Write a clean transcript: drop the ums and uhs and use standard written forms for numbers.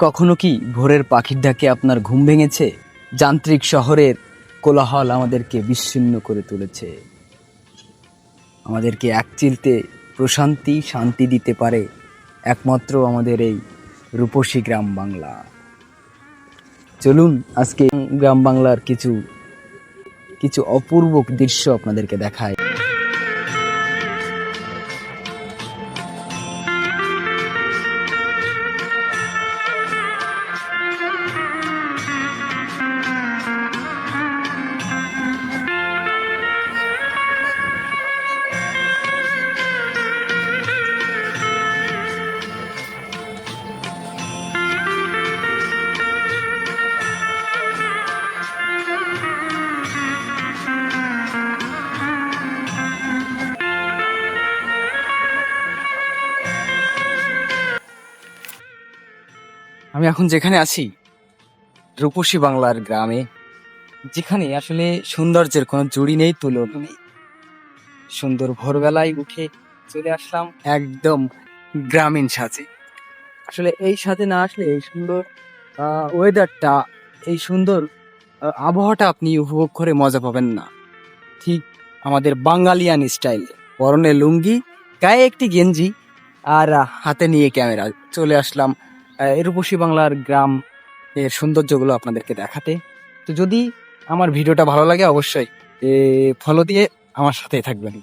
কখনো কি ভোরের পাখির ডাকে আপনার ঘুম ভেঙেছে? যান্ত্রিক শহরের কোলাহল আমাদেরকে বিচ্ছিন্ন করে তুলেছে। আমাদেরকে একচিলতে প্রশান্তি শান্তি দিতে পারে একমাত্র আমাদের এই রূপসী গ্রাম বাংলা। চলুন আজকে গ্রাম বাংলার কিছু কিছু অপূর্ব দৃশ্য আপনাদেরকে দেখায়। আমি এখন যেখানে আছি রূপসী বাংলার গ্রামে, যেখানে আসলে সৌন্দর্যের কোনো জুড়ি নেই, তুলনা নেই। সুন্দর ভোরবেলায় উঠে চলে আসলাম একদম গ্রামীণ সাজে। আসলে এই সাজে না আসলে এই সুন্দর ওয়েদারটা, এই সুন্দর আবহাওয়াটা আপনি উপভোগ করে মজা পাবেন না। ঠিক আমাদের বাঙালিয়ান স্টাইল, পরনে লুঙ্গি, গায়ে একটি গেঞ্জি আর হাতে নিয়ে ক্যামেরা চলে আসলাম এই রূপসী বাংলার গ্রাম এর সৌন্দর্যগুলো আপনাদেরকে দেখাতে। তো যদি আমার ভিডিওটা ভালো লাগে অবশ্যই ফলো দিয়ে আমার সাথেই থাকবেন।